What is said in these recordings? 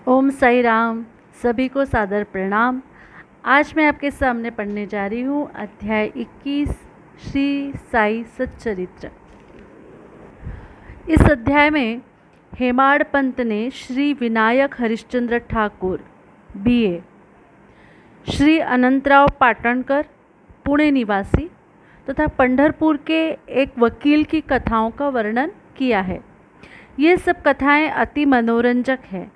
ओम साई राम। सभी को सादर प्रणाम। आज मैं आपके सामने पढ़ने जा रही हूँ अध्याय 21 श्री साई सच्चरित्र। इस अध्याय में हेमाड़ पंत ने श्री विनायक हरिश्चंद्र ठाकुर बीए, श्री अनंतराव पाटणकर पुणे निवासी तथा पंढरपुर के एक वकील की कथाओं का वर्णन किया है। ये सब कथाएं अति मनोरंजक है।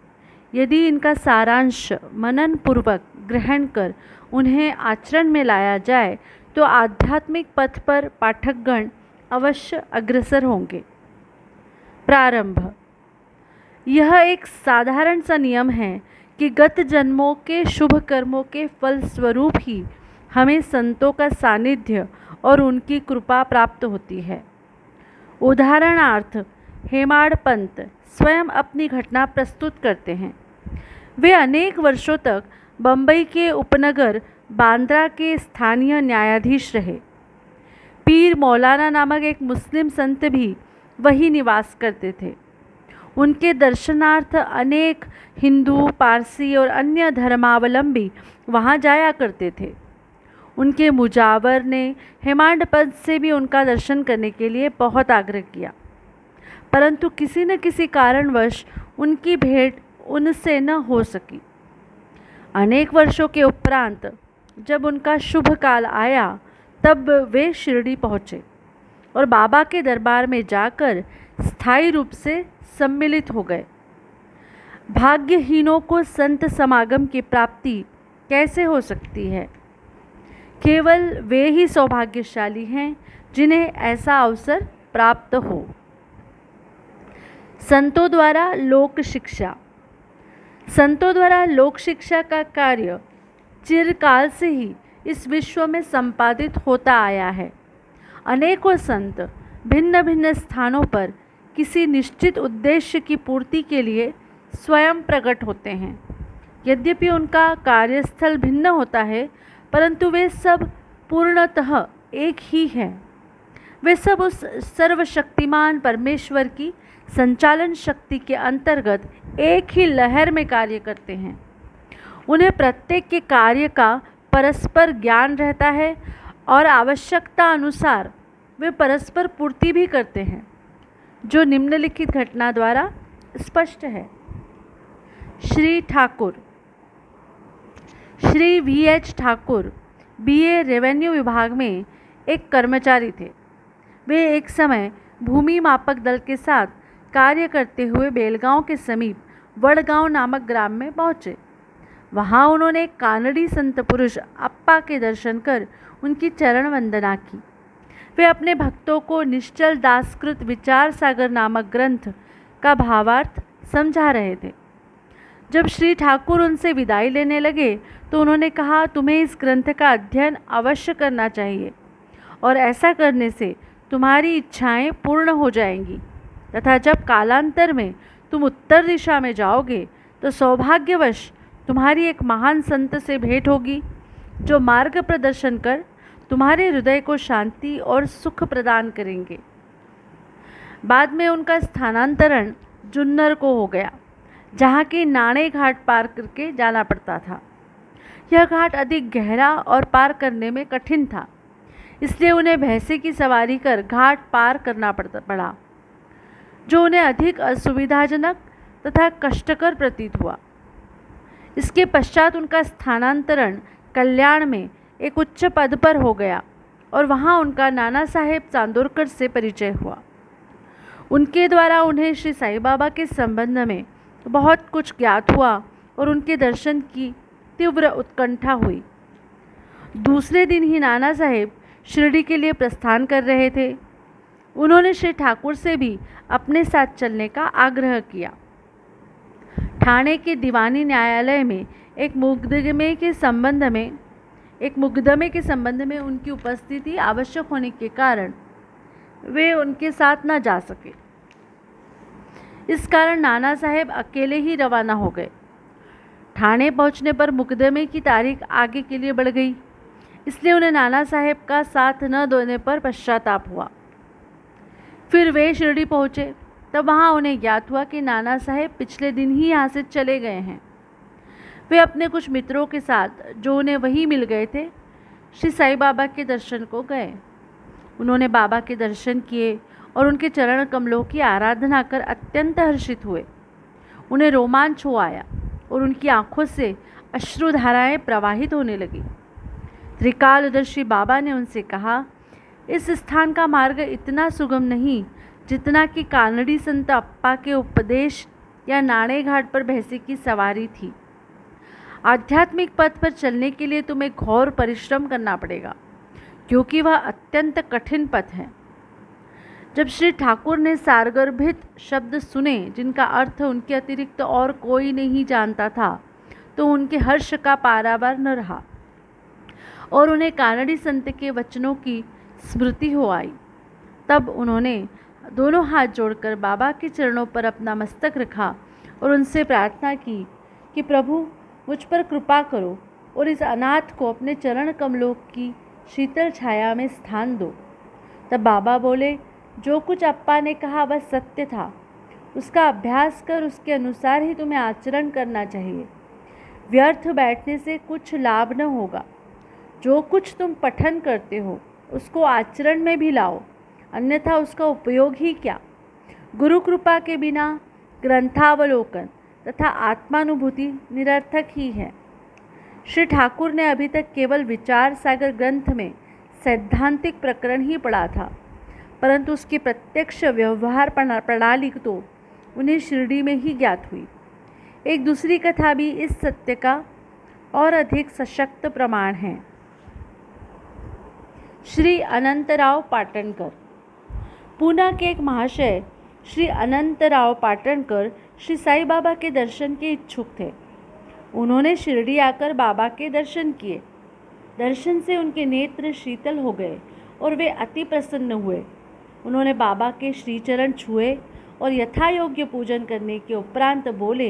यदि इनका सारांश मनन पूर्वक ग्रहण कर उन्हें आचरण में लाया जाए तो आध्यात्मिक पथ पर पाठकगण अवश्य अग्रसर होंगे। प्रारंभ। यह एक साधारण सा नियम है कि गत जन्मों के शुभ कर्मों के फल स्वरूप ही हमें संतों का सानिध्य और उनकी कृपा प्राप्त होती है। उदाहरणार्थ हेमाड़ पंत स्वयं अपनी घटना प्रस्तुत करते हैं। वे अनेक वर्षों तक बंबई के उपनगर बांद्रा के स्थानीय न्यायाधीश रहे। पीर मौलाना नामक एक मुस्लिम संत भी वही निवास करते थे। उनके दर्शनार्थ अनेक हिंदू, पारसी और अन्य धर्मावलंबी वहाँ जाया करते थे। उनके मुजावर ने हेमाड़ पंत से भी उनका दर्शन करने के लिए बहुत आग्रह किया, परंतु किसी न किसी कारणवश उनकी भेंट उनसे न हो सकी। अनेक वर्षों के उपरांत जब उनका शुभ काल आया तब वे शिरडी पहुँचे और बाबा के दरबार में जाकर स्थायी रूप से सम्मिलित हो गए। भाग्यहीनों को संत समागम की प्राप्ति कैसे हो सकती है? केवल वे ही सौभाग्यशाली हैं जिन्हें ऐसा अवसर प्राप्त हो। संतों द्वारा लोक शिक्षा। संतों द्वारा लोक शिक्षा का कार्य चिरकाल से ही इस विश्व में संपादित होता आया है। अनेकों संत भिन्न भिन्न स्थानों पर किसी निश्चित उद्देश्य की पूर्ति के लिए स्वयं प्रकट होते हैं। यद्यपि उनका कार्यस्थल भिन्न होता है, परंतु वे सब पूर्णतः एक ही हैं। वे सब उस सर्वशक्तिमान परमेश्वर की संचालन शक्ति के अंतर्गत एक ही लहर में कार्य करते हैं। उन्हें प्रत्येक के कार्य का परस्पर ज्ञान रहता है और आवश्यकता अनुसार वे परस्पर पूर्ति भी करते हैं, जो निम्नलिखित घटना द्वारा स्पष्ट है। Shri Thakur. Shri V.H. Thakur BA revenue विभाग में एक कर्मचारी थे। वे एक समय भूमि मापक दल के साथ कार्य करते हुए बेलगांव के समीप वड़गांव नामक ग्राम में पहुँचे। वहाँ उन्होंने एक कानड़ी संत पुरुष अप्पा के दर्शन कर उनकी चरण वंदना की। वे अपने भक्तों को निश्चल दासकृत विचार सागर नामक ग्रंथ का भावार्थ समझा रहे थे। जब श्री ठाकुर उनसे विदाई लेने लगे तो उन्होंने कहा, तुम्हें इस ग्रंथ का अध्ययन अवश्य करना चाहिए और ऐसा करने से तुम्हारी इच्छाएं पूर्ण हो जाएंगी तथा जब कालांतर में तुम उत्तर दिशा में जाओगे तो सौभाग्यवश तुम्हारी एक महान संत से भेंट होगी, जो मार्ग प्रदर्शन कर तुम्हारे हृदय को शांति और सुख प्रदान करेंगे। बाद में उनका स्थानांतरण जुन्नर को हो गया, जहाँ की नाणे घाट पार करके जाना पड़ता था। यह घाट अधिक गहरा और पार करने में कठिन था, इसलिए उन्हें भैंसे की सवारी कर घाट पार करना पड़ा, जो उन्हें अधिक असुविधाजनक तथा कष्टकर प्रतीत हुआ। इसके पश्चात उनका स्थानांतरण कल्याण में एक उच्च पद पर हो गया और वहाँ उनका नाना साहेब चांदोरकर से परिचय हुआ। उनके द्वारा उन्हें श्री साईं बाबा के संबंध में बहुत कुछ ज्ञात हुआ और उनके दर्शन की तीव्र उत्कंठा हुई। दूसरे दिन ही नाना साहेब शिरडी के लिए प्रस्थान कर रहे थे। उन्होंने श्री ठाकुर से भी अपने साथ चलने का आग्रह किया। ठाणे के दीवानी न्यायालय में एक मुकदमे के संबंध में उनकी उपस्थिति आवश्यक होने के कारण वे उनके साथ न जा सके। इस कारण नाना साहेब अकेले ही रवाना हो गए। ठाणे पहुंचने पर मुकदमे की तारीख आगे के लिए बढ़ गई, इसलिए उन्हें नाना साहेब का साथ न देने पर पश्चाताप हुआ। फिर वे शिरडी पहुँचे तब वहाँ उन्हें ज्ञात हुआ कि नाना साहेब पिछले दिन ही यहाँ से चले गए हैं। वे अपने कुछ मित्रों के साथ जो उन्हें वहीं मिल गए थे, श्री साईं बाबा के दर्शन को गए। उन्होंने बाबा के दर्शन किए और उनके चरण कमलों की आराधना कर अत्यंत हर्षित हुए। उन्हें रोमांच हो आया और उनकी आंखों से अश्रुधाराएं प्रवाहित होने लगी। त्रिकालदर्शी बाबा ने उनसे कहा, इस स्थान का मार्ग इतना सुगम नहीं जितना कि कानड़ी संत अप्पा के उपदेश या नाणे घाट पर भैंसे की सवारी थी। आध्यात्मिक पथ पर चलने के लिए तुम्हें घोर परिश्रम करना पड़ेगा, क्योंकि वह अत्यंत कठिन पथ है। जब श्री ठाकुर ने सारगर्भित शब्द सुने जिनका अर्थ उनके अतिरिक्त और कोई नहीं जानता था, तो उनके हर्ष का पारावार न रहा और उन्हें कानड़ी संत के वचनों की स्मृति हो आई। तब उन्होंने दोनों हाथ जोड़कर बाबा के चरणों पर अपना मस्तक रखा और उनसे प्रार्थना की कि प्रभु मुझ पर कृपा करो और इस अनाथ को अपने चरण कमलों की शीतल छाया में स्थान दो। तब बाबा बोले, जो कुछ अप्पा ने कहा वह सत्य था। उसका अभ्यास कर उसके अनुसार ही तुम्हें आचरण करना चाहिए। व्यर्थ बैठने से कुछ लाभ न होगा। जो कुछ तुम पठन करते हो उसको आचरण में भी लाओ, अन्यथा उसका उपयोग ही क्या। गुरु कृपा के बिना ग्रंथावलोकन तथा आत्मानुभूति निरर्थक ही है। श्री ठाकुर ने अभी तक केवल विचार सागर ग्रंथ में सैद्धांतिक प्रकरण ही पढ़ा था, परंतु उसकी प्रत्यक्ष व्यवहार प्रणाली तो उन्हें शिरडी में ही ज्ञात हुई। एक दूसरी कथा भी इस सत्य का और अधिक सशक्त प्रमाण है। श्री अनंतराव पाटणकर। पूना के एक महाशय श्री अनंतराव पाटणकर श्री साईं बाबा के दर्शन के इच्छुक थे। उन्होंने शिरडी आकर बाबा के दर्शन किए। दर्शन से उनके नेत्र शीतल हो गए और वे अति प्रसन्न हुए। उन्होंने बाबा के श्रीचरण छुए और यथायोग्य पूजन करने के उपरांत बोले,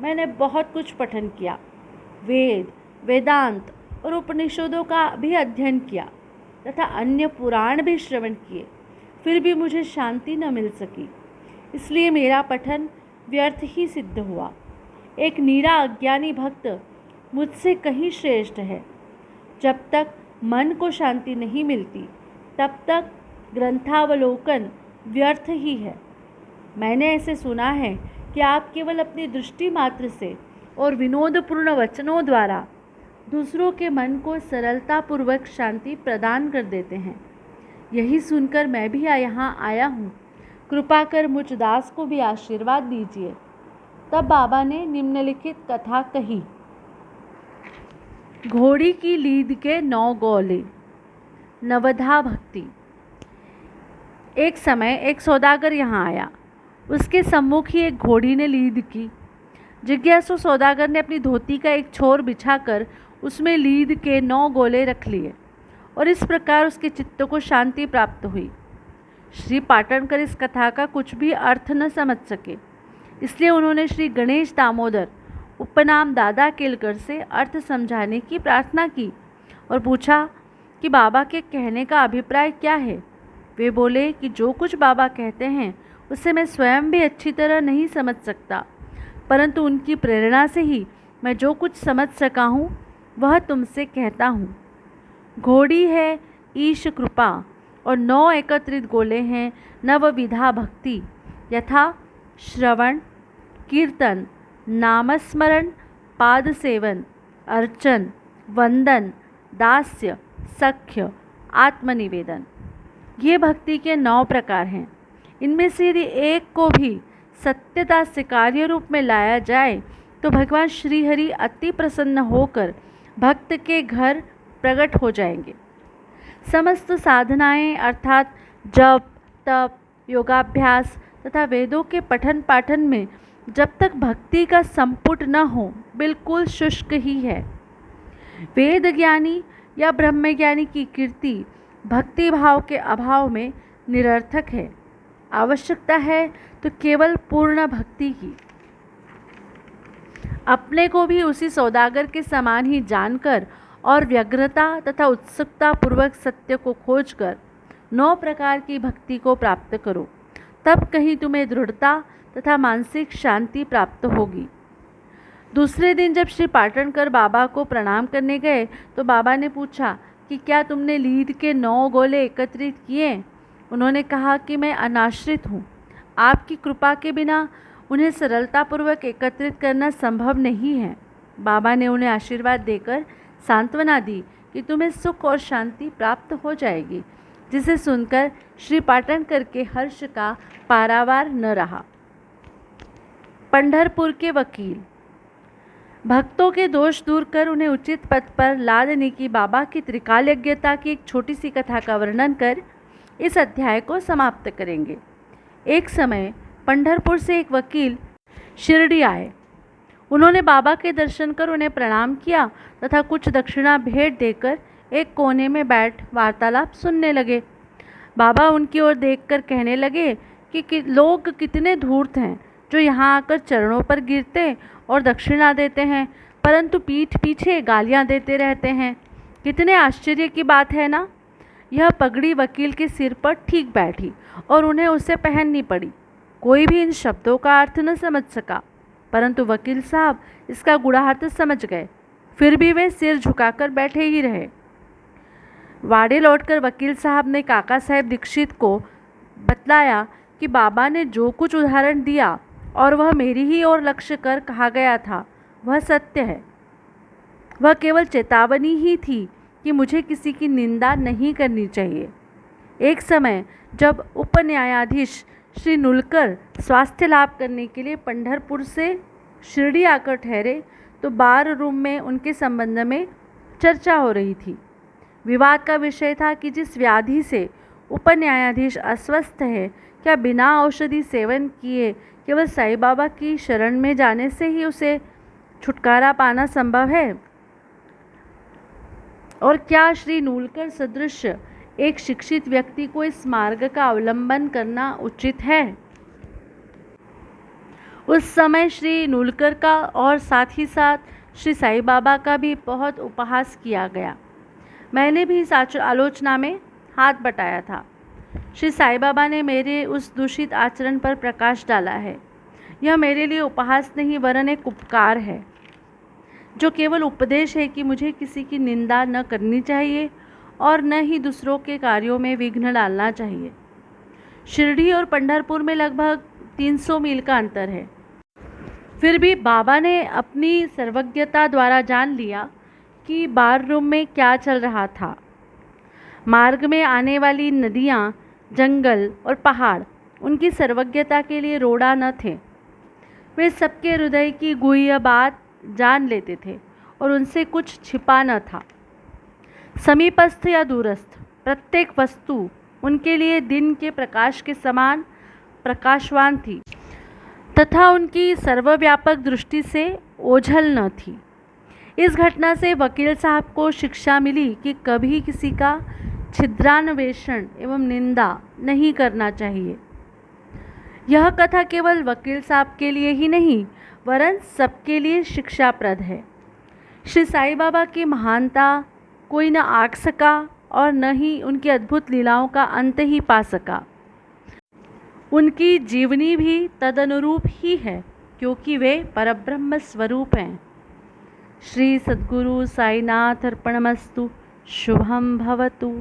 मैंने बहुत कुछ पठन किया, वेद, वेदांत और उपनिषदों का भी अध्ययन किया तथा अन्य पुराण भी श्रवण किए, फिर भी मुझे शांति न मिल सकी। इसलिए मेरा पठन व्यर्थ ही सिद्ध हुआ। एक नीरा अज्ञानी भक्त मुझसे कहीं श्रेष्ठ है। जब तक मन को शांति नहीं मिलती तब तक ग्रंथावलोकन व्यर्थ ही है। मैंने ऐसे सुना है कि आप केवल अपनी दृष्टि मात्र से और विनोदपूर्ण वचनों द्वारा दूसरों के मन को सरलतापूर्वक शांति प्रदान कर देते हैं। यही सुनकर मैं भी यहाँ आया हूँ। कृपा कर मुझ दास को भी आशीर्वाद दीजिए। तब बाबा ने निम्नलिखित कथा कही। घोड़ी की लीद के 9 गोले। नवधा भक्ति। एक समय एक सौदागर यहाँ आया। उसके सम्मुख ही एक घोड़ी ने लीद की। जिज्ञासु सौदागर ने अपनी धोती का एक छोर बिछाकर उसमें लीद के 9 गोले रख लिए और इस प्रकार उसके चित्त को शांति प्राप्त हुई। श्री पाटणकर इस कथा का कुछ भी अर्थ न समझ सके, इसलिए उन्होंने श्री गणेश दामोदर उपनाम दादा केलकर से अर्थ समझाने की प्रार्थना की और पूछा कि बाबा के कहने का अभिप्राय क्या है। वे बोले कि जो कुछ बाबा कहते हैं उसे मैं स्वयं भी अच्छी तरह नहीं समझ सकता, परंतु उनकी प्रेरणा से ही मैं जो कुछ समझ सका हूँ वह तुमसे कहता हूँ। घोड़ी है ईश कृपा और 9 एकत्रित गोले हैं नवविधा भक्ति, यथा श्रवण, कीर्तन, नामस्मरण, पाद सेवन, अर्चन, वंदन, दास्य, सख्य, आत्मनिवेदन। ये भक्ति के 9 प्रकार हैं। इनमें से यदि एक को भी सत्यता से कार्य रूप में लाया जाए तो भगवान श्रीहरि अति प्रसन्न होकर भक्त के घर प्रकट हो जाएंगे। समस्त साधनाएं अर्थात जप, तप, योगाभ्यास तथा वेदों के पठन पाठन में जब तक भक्ति का संपुट न हो बिल्कुल शुष्क ही है। वेद ज्ञानी या ब्रह्मज्ञानी की कीर्ति भक्ति भाव के अभाव में निरर्थक है। आवश्यकता है तो केवल पूर्ण भक्ति की। अपने को भी उसी सौदागर के समान ही जानकर और व्यग्रता तथा उत्सुकता पूर्वक सत्य को खोजकर 9 प्रकार की भक्ति को प्राप्त करो, तब कहीं तुम्हें दृढ़ता तथा मानसिक शांति प्राप्त होगी। दूसरे दिन जब श्री पाटणकर बाबा को प्रणाम करने गए तो बाबा ने पूछा कि क्या तुमने लीद के 9 गोले एकत्रित किए? उन्होंने कहा कि मैं अनाश्रित हूँ, आपकी कृपा के बिना उन्हें सरलतापूर्वक एकत्रित करना संभव नहीं है। बाबा ने उन्हें आशीर्वाद देकर सांत्वना दी कि तुम्हें सुख और शांति प्राप्त हो जाएगी, जिसे सुनकर श्री पाटणकर के हर्ष का पारावार न रहा। पंढरपुर के वकील। भक्तों के दोष दूर कर उन्हें उचित पथ पर ला देने की बाबा की त्रिकालज्ञता की एक छोटी सी कथा का वर्णन कर इस अध्याय को समाप्त करेंगे। एक समय पंढरपुर से एक वकील शिरडी आए। उन्होंने बाबा के दर्शन कर उन्हें प्रणाम किया तथा कुछ दक्षिणा भेंट देकर एक कोने में बैठ वार्तालाप सुनने लगे। बाबा उनकी ओर देखकर कहने लगे कि लोग कितने धूर्त हैं जो यहाँ आकर चरणों पर गिरते और दक्षिणा देते हैं, परंतु पीठ पीछे गालियाँ देते रहते हैं। कितने आश्चर्य की बात है ना। यह पगड़ी वकील के सिर पर ठीक बैठी और उन्हें उसे पहननी पड़ी। कोई भी इन शब्दों का अर्थ न समझ सका, परंतु वकील साहब इसका गूढ़ार्थ समझ गए। फिर भी वे सिर झुकाकर बैठे ही रहे। वाड़े लौटकर वकील साहब ने काका साहेब दीक्षित को बतलाया कि बाबा ने जो कुछ उदाहरण दिया और वह मेरी ही ओर लक्ष्य कर कहा गया था, वह सत्य है। वह केवल चेतावनी ही थी कि मुझे किसी की निंदा नहीं करनी चाहिए। एक समय जब उप न्यायाधीश श्री नुलकर स्वास्थ्य लाभ करने के लिए पंढरपुर से शिरडी आकर ठहरे तो बार रूम में उनके संबंध में चर्चा हो रही थी। विवाद का विषय था कि जिस व्याधि से उप न्यायाधीश अस्वस्थ है, क्या बिना औषधि सेवन किए केवल साईं बाबा की शरण में जाने से ही उसे छुटकारा पाना संभव है? और क्या श्री नुलकर सदृश एक शिक्षित व्यक्ति को इस मार्ग का अवलंबन करना उचित है? उस समय श्री नुलकर का और साथ ही साथ श्री साईं बाबा का भी बहुत उपहास किया गया। मैंने भी इस आलोचना में हाथ बटाया था। श्री साईं बाबा ने मेरे उस दूषित आचरण पर प्रकाश डाला है। यह मेरे लिए उपहास नहीं वरन एक उपकार है, जो केवल उपदेश है कि मुझे किसी की निंदा न करनी चाहिए और न ही दूसरों के कार्यों में विघ्न डालना चाहिए। शिरडी और पंढरपुर में लगभग 300 मील का अंतर है। फिर भी बाबा ने अपनी सर्वज्ञता द्वारा जान लिया कि बार रूम में क्या चल रहा था। मार्ग में आने वाली नदियाँ, जंगल और पहाड़ उनकी सर्वज्ञता के लिए रोड़ा न थे। वे सबके हृदय की गुह्य बात जान लेते थे और उनसे कुछ छिपा न था। समीपस्थ या दूरस्थ प्रत्येक वस्तु उनके लिए दिन के प्रकाश के समान प्रकाशवान थी तथा उनकी सर्वव्यापक दृष्टि से ओझल न थी। इस घटना से वकील साहब को शिक्षा मिली कि कभी किसी का छिद्रान्वेषण एवं निंदा नहीं करना चाहिए। यह कथा केवल वकील साहब के लिए ही नहीं वरन सबके लिए शिक्षाप्रद है। श्री साईं बाबा की महानता कोई न आंक सका और न ही उनकी अद्भुत लीलाओं का अंत ही पा सका। उनकी जीवनी भी तदनुरूप ही है, क्योंकि वे परब्रह्म स्वरूप हैं। श्री सद्गुरु साईनाथ अर्पणमस्तु। शुभम भवतु।